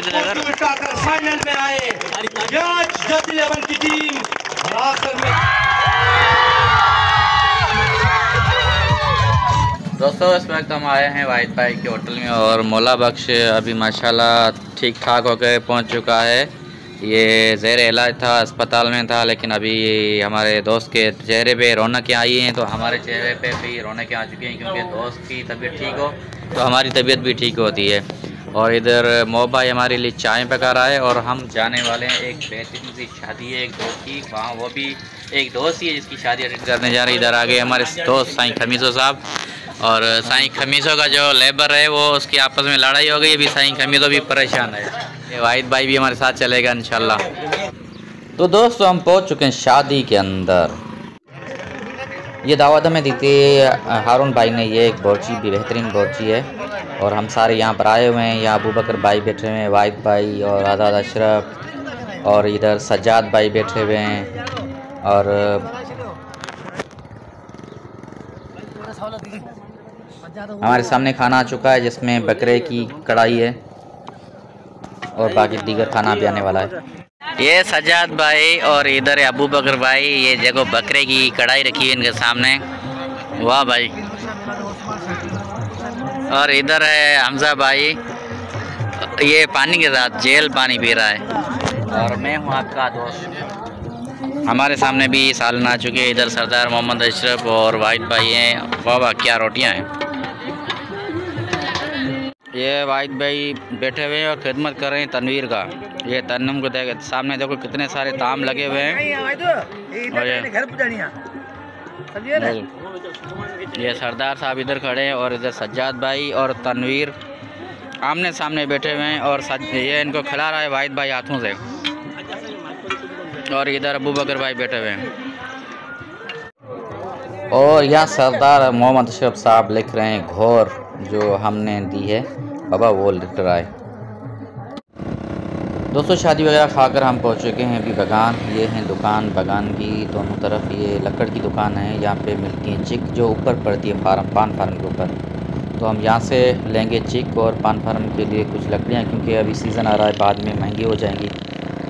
उठाकर फाइनल में आए जट 11 की टीम आखिर में। दोस्तों इस वक्त हम आए हैं वाहिद भाई के होटल में और मौला बख्श अभी माशाल्लाह ठीक ठाक होकर पहुंच चुका है। ये ज़ेर इलाज था, अस्पताल में था, लेकिन अभी हमारे दोस्त के चेहरे पे रौनकें आई हैं, तो हमारे चेहरे पे भी रौनकें आ चुकी हैं, क्योंकि दोस्त की तबीयत ठीक हो तो हमारी तबीयत भी ठीक होती है। और इधर मो भाई हमारे लिए चाय पका रहा है और हम जाने वाले हैं एक बेहतरीन सी शादी है एक दोस्त की, वहाँ वो भी एक दोस्त ही है जिसकी शादी अटेंड करने जा रहे हैं। इधर आगे हमारे दोस्त साईं खमीसो साहब, और साईं खमीसो का जो लेबर है वो उसकी आपस में लड़ाई हो गई, अभी साईं खमीसो भी परेशान है। ये वाहिद भाई भी हमारे साथ चलेगा इंशाल्लाह। तो दोस्तों हम पहुंच चुके हैं शादी के अंदर। ये दावत में दी थी हारून भाई ने, ये एक बोर्ची भी बेहतरीन बोर्ची है, और हम सारे यहाँ पर आए हुए हैं। यहाँ अबू बकर भाई बैठे हुए हैं, वाहिद भाई और आज़ाद अशरफ, और इधर सज्जाद भाई बैठे हुए हैं, और हमारे सामने खाना आ चुका है जिसमें बकरे की कढ़ाई है और बाकी दीगर खाना भी आने वाला है। ये सज्जाद भाई और इधर अबू बकर भाई, ये जगह बकरे की कढ़ाई रखी है इनके सामने, वाह भाई। और इधर है हमजा भाई, ये पानी के साथ जेल पानी पी रहा है, और मैं हूँ आपका दोस्त। हमारे सामने भी सालन आ चुके हैं। इधर सरदार मोहम्मद अशरफ और वाहिद भाई हैं, वाह वाह क्या रोटियाँ हैं। ये वाहिद भाई बैठे हुए हैं और खिदमत कर रहे हैं तनवीर का। ये तन्नम को देख, सामने देखो कितने सारे ताम लगे हुए हैं। ये सरदार साहब इधर खड़े हैं और इधर सज्जाद भाई और तनवीर आमने सामने बैठे हुए हैं, और ये इनको खिला रहा है वाहिद भाई हाथों से, और इधर अबू बकर भाई बैठे हुए हैं। और यहाँ सरदार मोहम्मद अशरफ साहब लिख रहे हैं घोर जो हमने दी है बाबा, वो लिख रहा है। दोस्तों शादी वगैरह खाकर हम पहुँच चुके हैं अभी बगान। ये हैं दुकान बगान की दोनों तरफ, ये लकड़ की दुकान है। यहाँ पे मिलती हैं चिक जो ऊपर पड़ती है पान फार्म के ऊपर, तो हम यहाँ से लेंगे चिक और पान फार्म के लिए कुछ लकड़ियाँ, क्योंकि अभी सीज़न आ रहा है, बाद में महंगी हो जाएंगी,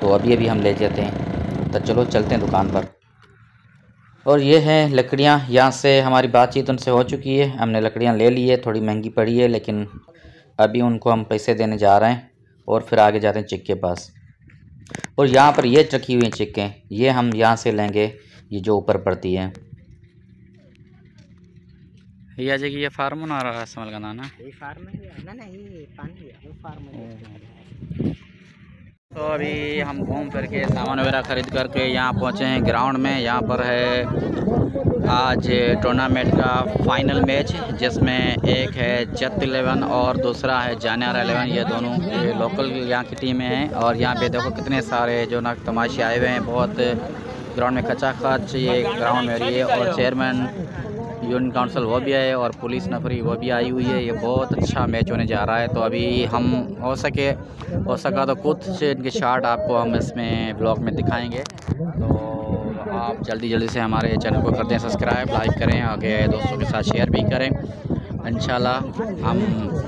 तो अभी हम ले जाते हैं। तो चलो चलते हैं दुकान पर। और ये हैं लकड़ियाँ, यहाँ से हमारी बातचीत उनसे हो चुकी है, हमने लकड़ियाँ ले ली है, थोड़ी महंगी पड़ी है, लेकिन अभी उनको हम पैसे देने जा रहे हैं और फिर आगे जाते हैं चिक के पास। और यहाँ पर ये रखी हुई हैं चिक्कें, ये हम यहाँ से लेंगे, ये जो ऊपर पड़ती है। ये जगह ये फार्म ना रहा समल का नाना, ये फार्म है ना, ये पानी है, वो फार्म है। तो अभी हम घूम फिर के सामान वगैरह ख़रीद करके यहाँ पहुँचे हैं ग्राउंड में। यहाँ पर है आज टूर्नामेंट का फाइनल मैच, जिसमें एक है जत 11 और दूसरा है जानियारा 11। ये दोनों लोकल यहाँ की टीमें हैं, और यहाँ पे देखो कितने सारे जो ना तमाशे आए हुए हैं। बहुत ग्राउंड में खचाखच ये ग्राउंड में है, और चेयरमैन यूनियन काउंसिल वो भी है, और पुलिस नफरी वो भी आई हुई है। ये बहुत अच्छा मैच होने जा रहा है। तो अभी हम हो सका तो कुछ इनके शार्ट आपको हम इसमें ब्लॉग में दिखाएंगे। तो आप जल्दी से हमारे चैनल को कर दें सब्सक्राइब, लाइक करें, आगे दोस्तों के साथ शेयर भी करें। इंशाल्लाह हम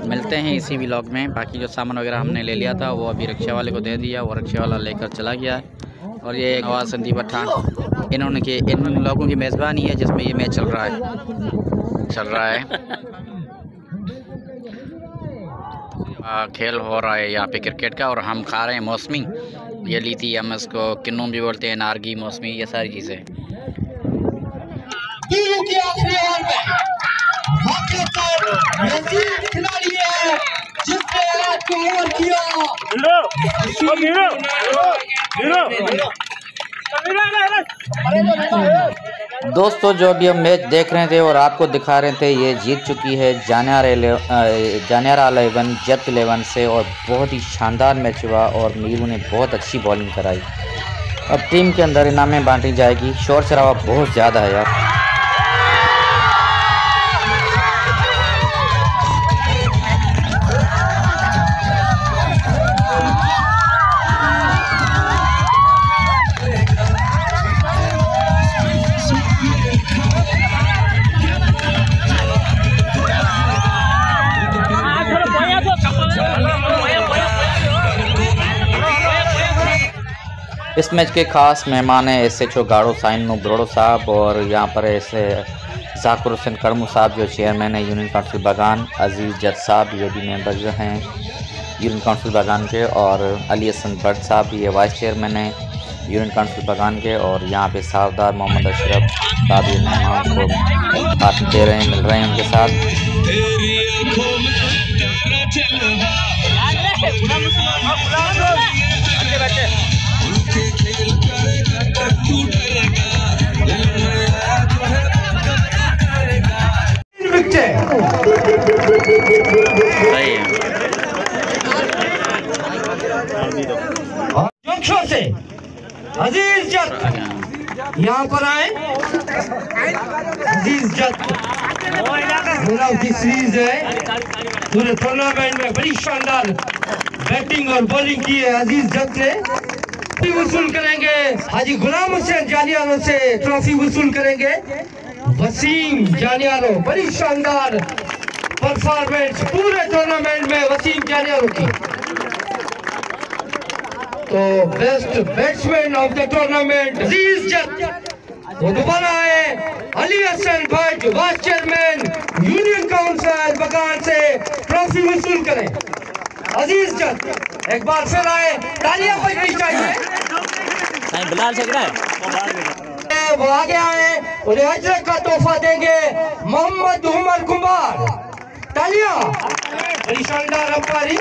मिलते हैं इसी व्लॉग में। बाकी जो सामान वगैरह हमने ले लिया था वो अभी रिक्शा वाले को दे दिया, वो रिक्शा वाला लेकर चला गया है। और ये नवाज संदीप पठान, इन लोगों की मेज़बानी है जिसमें ये मैच चल रहा है। खेल हो रहा है यहाँ पे क्रिकेट का, और हम खा रहे हैं मौसमी। ये ली थी, हम इसको किन्नू भी बोलते हैं, नारगी, मौसमी, ये सारी चीज़ें। दोस्तों जो अभी हम मैच देख रहे थे और आपको दिखा रहे थे, ये जीत चुकी है जानियारा 11 जत 11 से, और बहुत ही शानदार मैच हुआ और मीरू ने बहुत अच्छी बॉलिंग कराई। अब टीम के अंदर इनामें बांटी जाएगी। शोर शराबा बहुत ज़्यादा है यार। इस मैच के खास मेहमान हैं SHO गाड़ो साइन ब्रोडो साहब और यहाँ पर ऐसे जाकिर हुसैन कड़मू साहब जो चेयरमैन है यूनियन काउंसिल बागान, अजीज़ जज साहब ये भी मेंबर जो हैं यूनियन काउंसिल बागान के, और अली हसन भट्ट साहब ये वाइस चेयरमैन हैं यूनियन काउंसिल बागान के, और यहाँ पे सावदार मोहम्मद अशरफ साहब ये मेहमान को हाथ दे रहे हैं, मिल रहे हैं उनके साथ। से अजीज जत यहाँ पर आए। अजीज जत की सीरीज है, पूरे टूर्नामेंट में बड़ी शानदार बैटिंग और बॉलिंग की है अजीज जत ने। वसूल करेंगे हाजी गुलाम हुसैन जानियारो से, ट्रॉफी वसूल करेंगे वसीम जानियारो। बड़ी शानदार परफॉर्मेंस पूरे टूर्नामेंट में वसीम जानियारो की। तो best batsman of the tournament Aziz Jat. वो दोबारा आए Ali Hassan Bhatt vice chairman union council Bagan से, ट्रॉफी वसूल करें अजीज जत। एक बार फिर आए, तालियां बजनी चाहिए। बिलाल से है वो आगे आए, उन्हें अजरक का तोहफा देंगे मोहम्मद उमर कुमार। तालियां। बड़ी शानदार अंपायरिंग।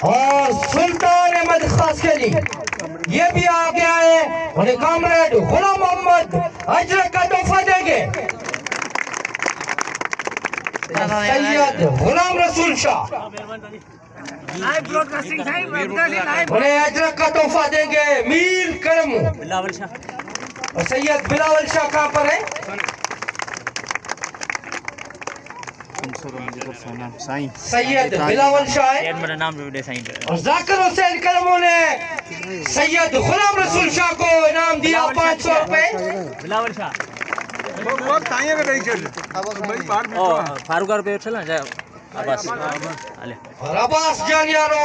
और सुल्तान अहमद खासकली ये भी आगे आए, उन्हें कॉमरेड गुलाम मोहम्मद अजरक का तोहफा देंगे। सैयद गुलाम रसूल शाह उन्हें अजरक का तोहफा देंगे मीर करम। और सैयद बिलावल शाह कहाँ पर है? सैयद बिलावल शाह है। और जाकिर हुसैन करमू ने सैयद गुलाम रसूल शाह को इनाम दिया 500 रुपए। बिलावल शाह फारूक और अब्बास जानियारो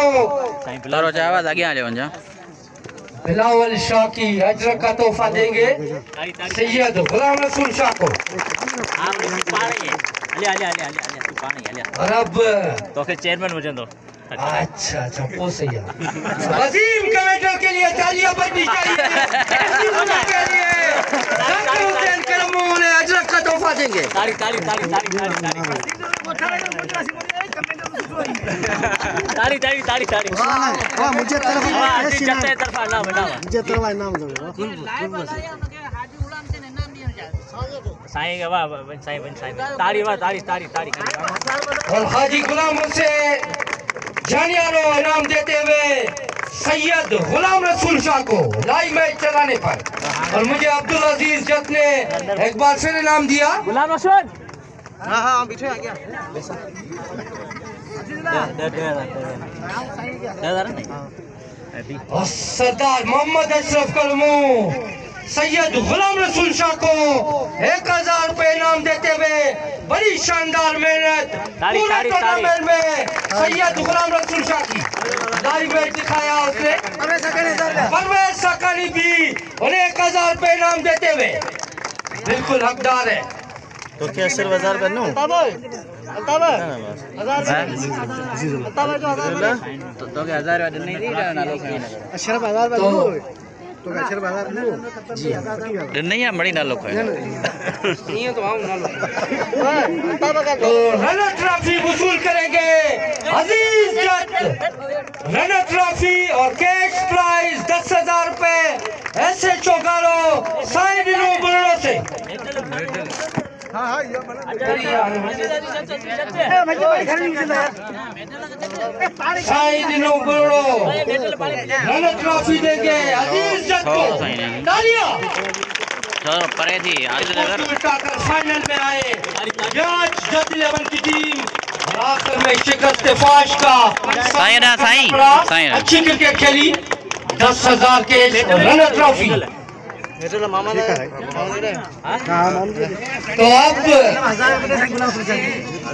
आवाज आगे आ जाओ। बिलावल शाह की अजरक का तोहफा देंगे सैयद गुलाम रसूल शाह को। और अब तो चेयरमैन हो जाए। अच्छा अच्छा वो सही है। वसीम कमेंटर के लिए तालियां बजनी चाहिए। जाकिर हुसैन करमू ने अजरक का तोहफा देंगे। ताली ताली ताली ताली ताली ताली ताली ताली ताली। हां मुझे तरफ मुझे तरफ इनाम दो। साईं का वाह साईं ताली वाह ताली ताली ताली। और हाजी गुलाम हुसैन जानियारो इनाम देते हुए सैयद गुलाम रसूल शाह को लाइव मैच चलाने पर। और मुझे अब्दुल अजीज जत ने एक बार फिर इनाम दिया। गुलाम रसूल हां पीछे आ गया। और सरदार मोहम्मद अशरफ करमू सैयद गुलाम रसूल शाह को 1000 रुपए इनाम देते हुए बड़ी शानदार मेहनत पूरे टूर्नामेंट में सैयद गुलाम रसूल शाह की लाइव मैच दिखाया उसने। परवेज सकानी भी उन्हें 1000 रुपए इनाम देते हुए बिल्कुल हकदार है। तो क्या सिर्फ 1000 करना हो? तो क्या 1000 नहीं दी अशरफ 1000 तो अशरफ 1000 जी नहीं है बड़ी ना लोग नहीं है तो हम ना लो। तो रनर ट्रॉफी वसूल करेंगे अजीज जत। रनर ट्रॉफी और कैश प्राइज 10,000 रुपए SHO गाड़ो साइन बुरड़ो से। साइन बुरड़ो रनर ट्रॉफी देंगे अजीज जत को। तालियां। चलो परे थी फाइनल में आए जज जत 11 की टीम और आखिर में शिकस्त फाश का साईं अच्छी क्रिकेट खेली। 10,000 के रनर ट्रॉफी। तो अब और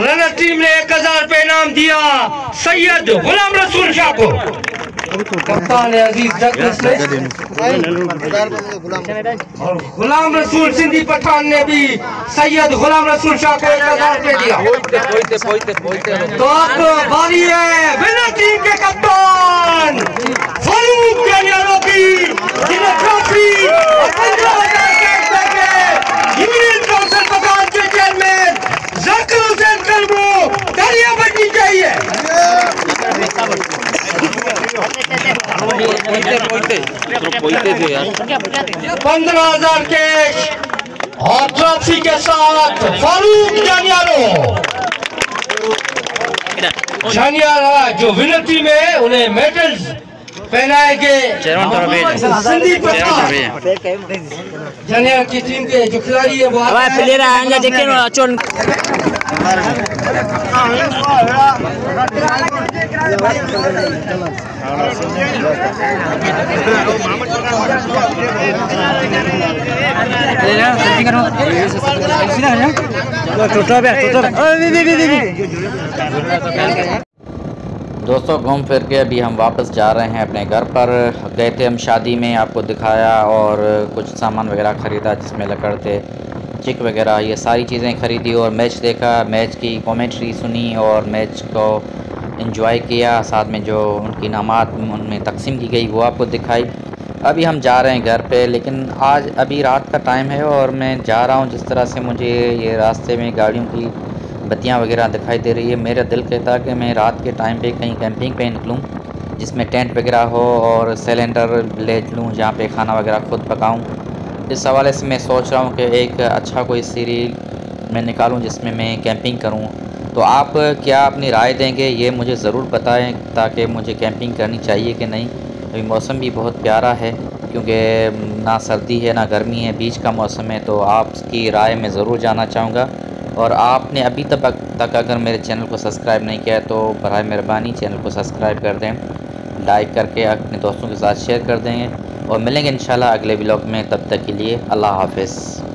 रनर टीम ने 1000 रुपए इनाम दिया सैयद गुलाम रसूल शाह को। कप्तान अजीज जगदीश और गुलाम रसूल सिंधी पठान ने भी सैयद गुलाम रसूल शाह को 1000 रुपए दिया। तो अब बारी है विनर टीम के कप्तान फारूक जनियारो की, जिन्हें ट्रॉफी और 15,000 कैश देंगे यूनियन काउंसिल मकान के चेयरमैन जाकिर हुसैन कलमू। तालियां बजनी चाहिए। 15,000 कैश और ट्रॉफी के साथ फारूक जानियारो। जानियारा जो विनर टीम है उन्हें मेडल्स पहनाएंगे सिंधी पठान। जानियारा की टीम के जो खिलाड़ी है वो प्लेयर आएंगे देखें चोन दोस्तों घूम फिर के अभी हम वापस जा रहे हैं अपने घर पर। गए थे हम शादी में, आपको दिखाया और कुछ सामान वगैरह ख़रीदा जिसमें लकड़ थे, चिक वगैरह, ये सारी चीज़ें ख़रीदी और मैच देखा, मैच की कमेंट्री सुनी और मैच को एंजॉय किया। साथ में जो उनकी इनामात उनमें तकसीम की गई वो आपको दिखाई। अभी हम जा रहे हैं घर पे, लेकिन आज अभी रात का टाइम है और मैं जा रहा हूँ जिस तरह से मुझे ये रास्ते में गाड़ियों की बत्तियाँ वगैरह दिखाई दे रही है, मेरा दिल कहता है कि मैं रात के टाइम पे कहीं कैंपिंग पे निकलूँ जिसमें टेंट वगैरह हो और सिलेंडर ले लूँ जहाँ पे खाना वगैरह खुद पकाऊँ। इस हवाले से मैं सोच रहा हूँ कि एक अच्छा कोई सीरीज मैं निकालूँ जिसमें मैं कैंपिंग करूँ। तो आप क्या अपनी राय देंगे ये मुझे ज़रूर बताएं ताकि मुझे कैंपिंग करनी चाहिए कि नहीं। अभी मौसम भी बहुत प्यारा है क्योंकि ना सर्दी है ना गर्मी है, बीच का मौसम है। तो आपकी राय मैं ज़रूर जानना चाहूँगा। और आपने अभी तक अगर मेरे चैनल को सब्सक्राइब नहीं किया तो बराए मेहरबानी चैनल को सब्सक्राइब कर दें, लाइक करके अपने दोस्तों के साथ शेयर कर देंगे और मिलेंगे इंशाल्लाह अगले व्लॉग में। तब तक के लिए अल्लाह हाफ़िज़।